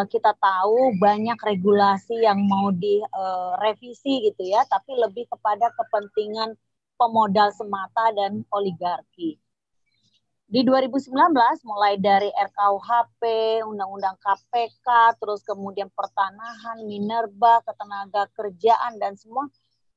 kita tahu banyak regulasi yang mau direvisi gitu ya, tapi lebih kepada kepentingan pemodal semata dan oligarki. Di 2019 mulai dari RKUHP, Undang-Undang KPK, terus kemudian pertanahan, minerba, ketenaga kerjaan dan semua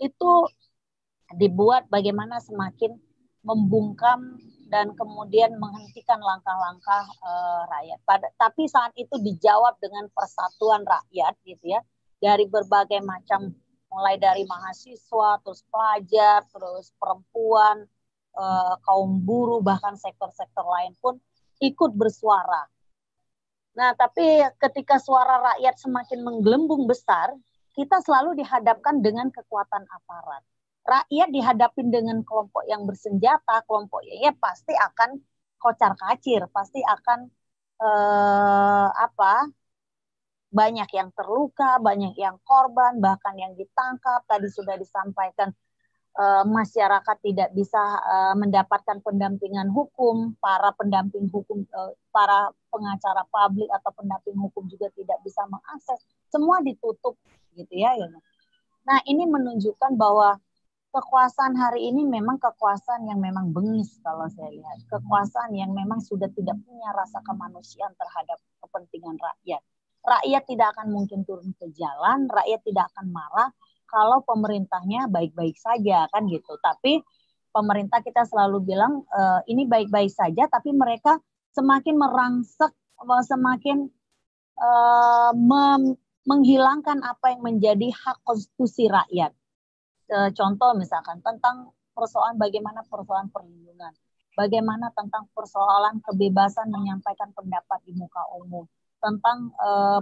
itu dibuat bagaimana semakin membungkam dan kemudian menghentikan langkah-langkah rakyat. Tapi saat itu dijawab dengan persatuan rakyat gitu ya, dari berbagai macam, mulai dari mahasiswa, terus pelajar, terus perempuan, kaum buruh, bahkan sektor-sektor lain pun ikut bersuara. Nah, tapi ketika suara rakyat semakin menggelembung besar, kita selalu dihadapkan dengan kekuatan aparat. Rakyat dihadapin dengan kelompok yang bersenjata, kelompoknya ya pasti akan kocar-kacir, pasti akan banyak yang terluka, banyak yang korban, bahkan yang ditangkap. Tadi sudah disampaikan masyarakat tidak bisa mendapatkan pendampingan hukum, para pendamping hukum, para pengacara publik atau pendamping hukum juga tidak bisa mengakses, semua ditutup gitu ya. Nah, ini menunjukkan bahwa kekuasaan hari ini memang kekuasaan yang memang bengis kalau saya lihat, kekuasaan yang memang sudah tidak punya rasa kemanusiaan terhadap kepentingan rakyat. Rakyat tidak akan mungkin turun ke jalan, rakyat tidak akan marah kalau pemerintahnya baik-baik saja kan gitu. Tapi pemerintah kita selalu bilang ini baik-baik saja, tapi mereka semakin merangsek, semakin menghilangkan apa yang menjadi hak konstitusi rakyat. Contoh misalkan tentang persoalan bagaimana persoalan perlindungan, bagaimana tentang persoalan kebebasan menyampaikan pendapat di muka umum, tentang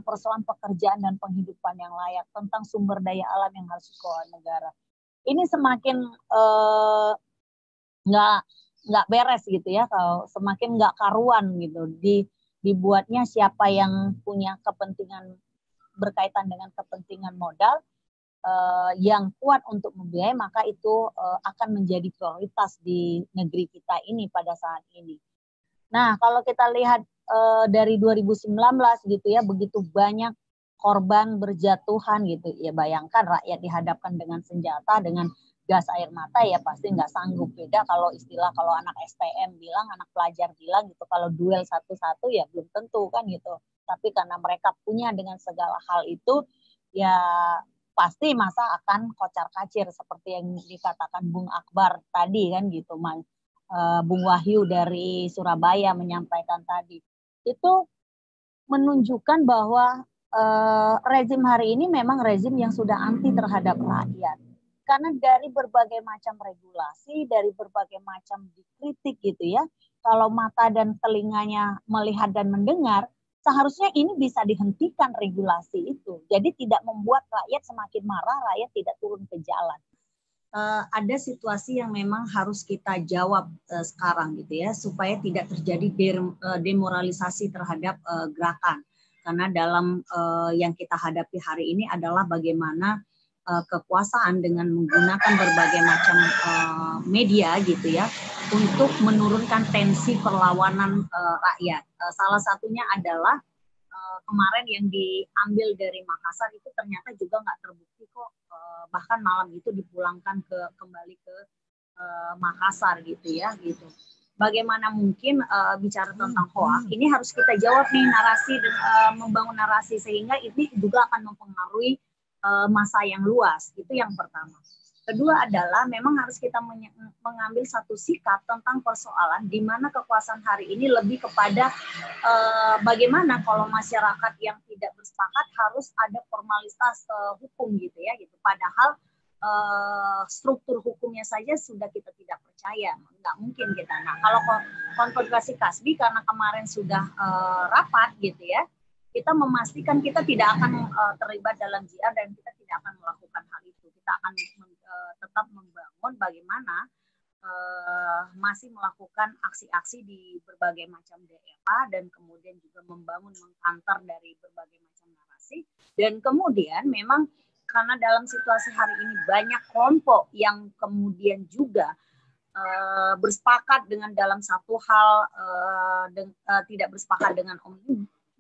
persoalan pekerjaan dan penghidupan yang layak, tentang sumber daya alam yang harus dikelola negara. Ini semakin nggak beres gitu ya, kalau semakin nggak karuan gitu. Dibuatnya siapa yang punya kepentingan berkaitan dengan kepentingan modal yang kuat untuk membiayai, maka itu akan menjadi prioritas di negeri kita ini pada saat ini. Nah, kalau kita lihat dari 2019 gitu ya, begitu banyak korban berjatuhan gitu ya, bayangkan rakyat dihadapkan dengan senjata, dengan gas air mata, ya pasti nggak sanggup. Beda kalau istilah, kalau anak STM bilang, anak pelajar bilang gitu, kalau duel satu-satu ya belum tentu kan gitu. Tapi karena mereka punya dengan segala hal itu, ya pasti masa akan kocar-kacir seperti yang dikatakan Bung Akbar tadi kan gitu, Bung Wahyu dari Surabaya menyampaikan tadi. Itu menunjukkan bahwa rezim hari ini memang rezim yang sudah anti terhadap rakyat. Karena dari berbagai macam regulasi, dari berbagai macam dikritik gitu ya, kalau mata dan telinganya melihat dan mendengar, seharusnya ini bisa dihentikan regulasi itu. Jadi tidak membuat rakyat semakin marah, rakyat tidak turun ke jalan. Ada situasi yang memang harus kita jawab sekarang gitu ya, supaya tidak terjadi demoralisasi terhadap gerakan. Karena dalam yang kita hadapi hari ini adalah bagaimana kekuasaan dengan menggunakan berbagai macam media gitu ya, untuk menurunkan tensi perlawanan rakyat. Salah satunya adalah kemarin yang diambil dari Makassar itu ternyata juga nggak terbukti kok, bahkan malam itu dipulangkan kembali ke Makassar gitu ya gitu. Bagaimana mungkin bicara tentang hoax, ini harus kita jawab nih narasi dan membangun narasi sehingga ini juga akan mempengaruhi masa yang luas. Itu yang pertama. Kedua adalah memang harus kita mengambil satu sikap tentang persoalan di mana kekuasaan hari ini lebih kepada bagaimana kalau masyarakat yang tidak bersepakat harus ada formalitas hukum gitu ya gitu. Padahal struktur hukumnya saja sudah kita tidak percaya, nggak mungkin kita. Nah, kalau konfederasi Kasbi karena kemarin sudah rapat gitu ya, kita memastikan kita tidak akan terlibat dalam jihad dan kita tidak akan melakukan hal itu. Kita akan tetap membangun bagaimana masih melakukan aksi-aksi di berbagai macam daerah dan kemudian juga membangun mengkantar dari berbagai macam narasi. Dan kemudian memang karena dalam situasi hari ini banyak kelompok yang kemudian juga bersepakat dengan dalam satu hal, tidak bersepakat dengan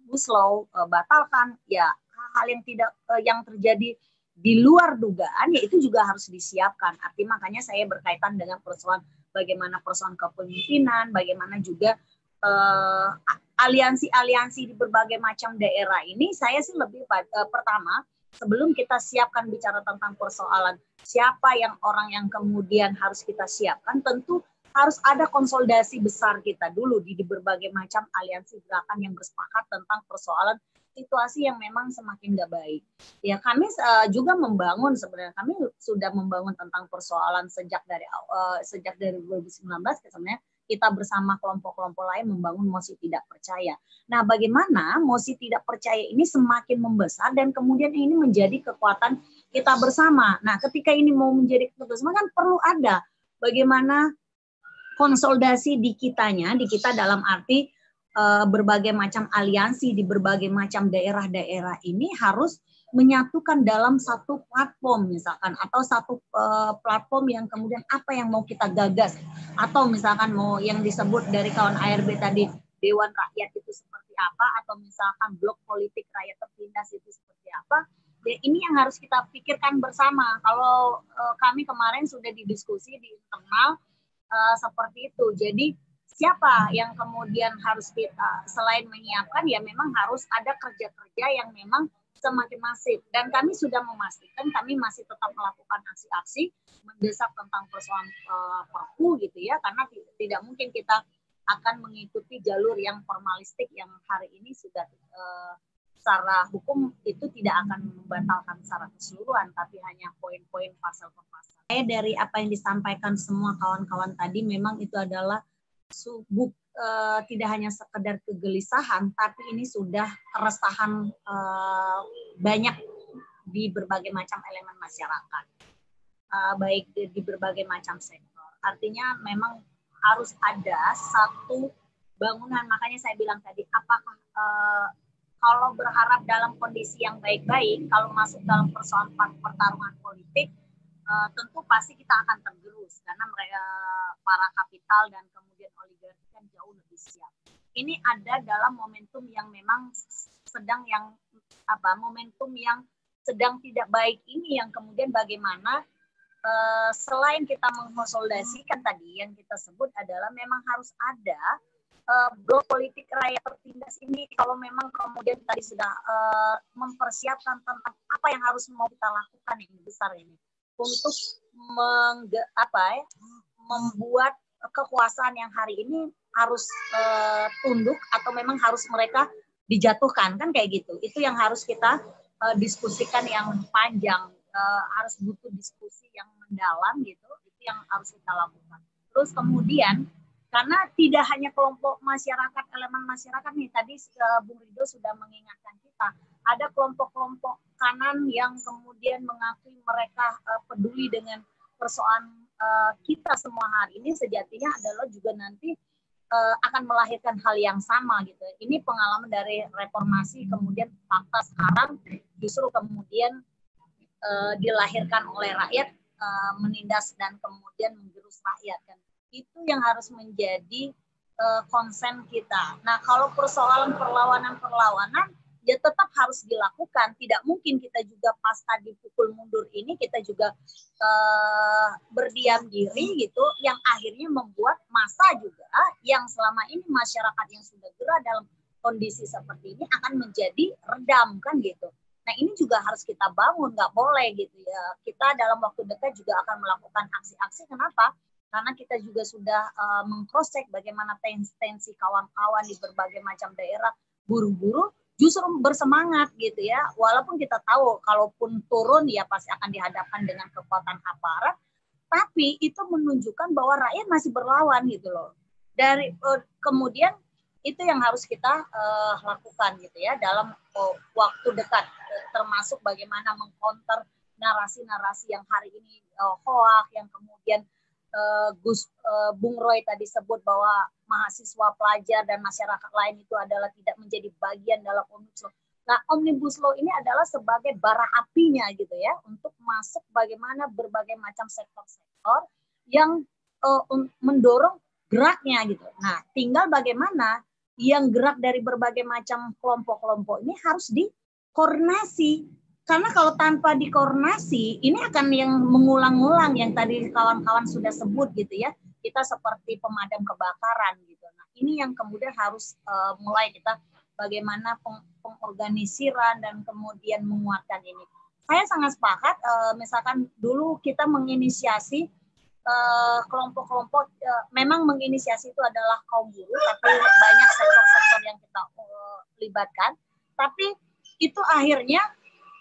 Omnibus Law batalkan, ya hal-hal yang tidak yang terjadi di luar dugaan, ya itu juga harus disiapkan. Artinya makanya saya berkaitan dengan persoalan bagaimana persoalan kepemimpinan, bagaimana juga aliansi-aliansi di berbagai macam daerah ini. Saya sih lebih pertama, sebelum kita siapkan bicara tentang persoalan siapa yang orang yang kemudian harus kita siapkan, tentu harus ada konsolidasi besar kita dulu di berbagai macam aliansi gerakan yang bersepakat tentang persoalan situasi yang memang semakin nggak baik. Ya kami juga membangun, sebenarnya kami sudah membangun tentang persoalan sejak dari 2019 sebenarnya kita bersama kelompok-kelompok lain membangun mosi tidak percaya. Nah, bagaimana mosi tidak percaya ini semakin membesar dan kemudian ini menjadi kekuatan kita bersama. Nah, ketika ini mau menjadi kekuatan bersama kan perlu ada bagaimana konsolidasi di kita dalam arti berbagai macam aliansi di berbagai macam daerah-daerah ini harus menyatukan dalam satu platform misalkan, atau satu platform yang kemudian apa yang mau kita gagas, atau misalkan mau yang disebut dari kawan ARB tadi Dewan Rakyat itu seperti apa, atau misalkan blok politik rakyat tertindas itu seperti apa. Ya, ini yang harus kita pikirkan bersama. Kalau kami kemarin sudah didiskusi di internal seperti itu. Jadi siapa yang kemudian harus kita selain menyiapkan, ya memang harus ada kerja-kerja yang memang semakin masif, dan kami sudah memastikan kami masih tetap melakukan aksi-aksi mendesak tentang persoalan Perpu gitu ya, karena tidak mungkin kita akan mengikuti jalur yang formalistik yang hari ini sudah secara hukum itu tidak akan membatalkan secara keseluruhan, tapi hanya poin-poin pasal per pasal. Dari apa yang disampaikan semua kawan-kawan tadi, memang itu adalah tidak hanya sekedar kegelisahan, tapi ini sudah keresahan banyak di berbagai macam elemen masyarakat, baik di berbagai macam sektor. Artinya memang harus ada satu bangunan. Makanya saya bilang tadi, apakah kalau berharap dalam kondisi yang baik-baik, kalau masuk dalam persoalan pertarungan politik, tentu pasti kita akan tergerus karena mereka para kapital dan kemudian oligarki kan jauh lebih siap. Ini ada dalam momentum yang memang momentum yang sedang tidak baik ini, yang kemudian bagaimana selain kita mengkonsolidasikan tadi yang kita sebut adalah memang harus ada blok politik rakyat tertindas ini. Kalau memang kemudian tadi sudah mempersiapkan tentang apa yang harus mau kita lakukan yang besar ini untuk membuat kekuasaan yang hari ini harus tunduk atau memang harus mereka dijatuhkan, kan kayak gitu. Itu yang harus kita diskusikan yang panjang, harus butuh diskusi yang mendalam gitu. Itu yang harus kita lakukan. Terus kemudian karena tidak hanya kelompok masyarakat, elemen masyarakat nih, tadi Bung Rido sudah mengingatkan kita, ada kelompok-kelompok kanan yang kemudian mengakui mereka peduli dengan persoalan kita semua hari ini, sejatinya adalah juga nanti akan melahirkan hal yang sama gitu. Ini pengalaman dari reformasi, kemudian fakta sekarang justru kemudian dilahirkan oleh rakyat, menindas dan kemudian menggerus rakyat kan. Itu yang harus menjadi konsen kita. Nah, kalau persoalan perlawanan ya tetap harus dilakukan. Tidak mungkin kita juga pasca dipukul mundur ini kita juga berdiam diri gitu, yang akhirnya membuat massa juga yang selama ini masyarakat yang sudah gerah dalam kondisi seperti ini akan menjadi redam kan gitu. Nah, ini juga harus kita bangun, nggak boleh gitu ya. Kita dalam waktu dekat juga akan melakukan aksi-aksi. Kenapa? Karena kita juga sudah meng-cross-check bagaimana tensi kawan-kawan di berbagai macam daerah, buru-buru justru bersemangat gitu ya. Walaupun kita tahu kalaupun turun ya pasti akan dihadapkan dengan kekuatan aparat, tapi itu menunjukkan bahwa rakyat masih berlawan gitu loh. Dari kemudian itu yang harus kita lakukan gitu ya dalam waktu dekat, termasuk bagaimana mengcounter narasi-narasi yang hari ini hoak, yang kemudian Bung Roy tadi sebut bahwa mahasiswa, pelajar, dan masyarakat lain itu adalah tidak menjadi bagian dalam Omnibus Law. Nah, Omnibus Law ini adalah sebagai bara apinya gitu ya, untuk masuk bagaimana berbagai macam sektor-sektor yang mendorong geraknya gitu. Nah, tinggal bagaimana yang gerak dari berbagai macam kelompok-kelompok ini harus dikoordinasi. Karena kalau tanpa dikoordinasi, ini akan yang mengulang-ulang yang tadi kawan-kawan sudah sebut gitu ya. Kita seperti pemadam kebakaran gitu. Nah, ini yang kemudian harus mulai kita bagaimana pengorganisiran dan kemudian menguatkan ini. Saya sangat sepakat, misalkan dulu kita menginisiasi kelompok-kelompok, memang menginisiasi itu adalah kaum buruh, tapi banyak sektor-sektor yang kita libatkan. Tapi itu akhirnya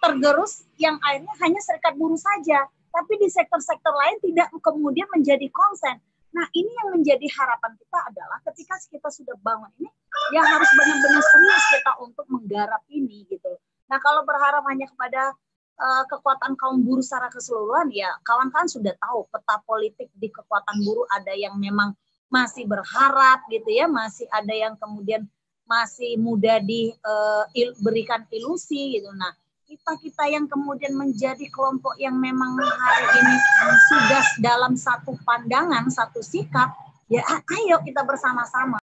tergerus yang akhirnya hanya serikat buruh saja, tapi di sektor-sektor lain tidak kemudian menjadi konsen. Nah, ini yang menjadi harapan kita adalah ketika kita sudah bangun ini, ya harus benar-benar serius kita untuk menggarap ini gitu. Nah, kalau berharap hanya kepada kekuatan kaum buruh secara keseluruhan, ya kawan-kawan sudah tahu peta politik di kekuatan buruh, ada yang memang masih berharap gitu ya, masih ada yang kemudian masih mudah diberikan ilusi gitu. Nah, kita yang kemudian menjadi kelompok yang memang hari ini sudah dalam satu pandangan, satu sikap, ya ayo kita bersama-sama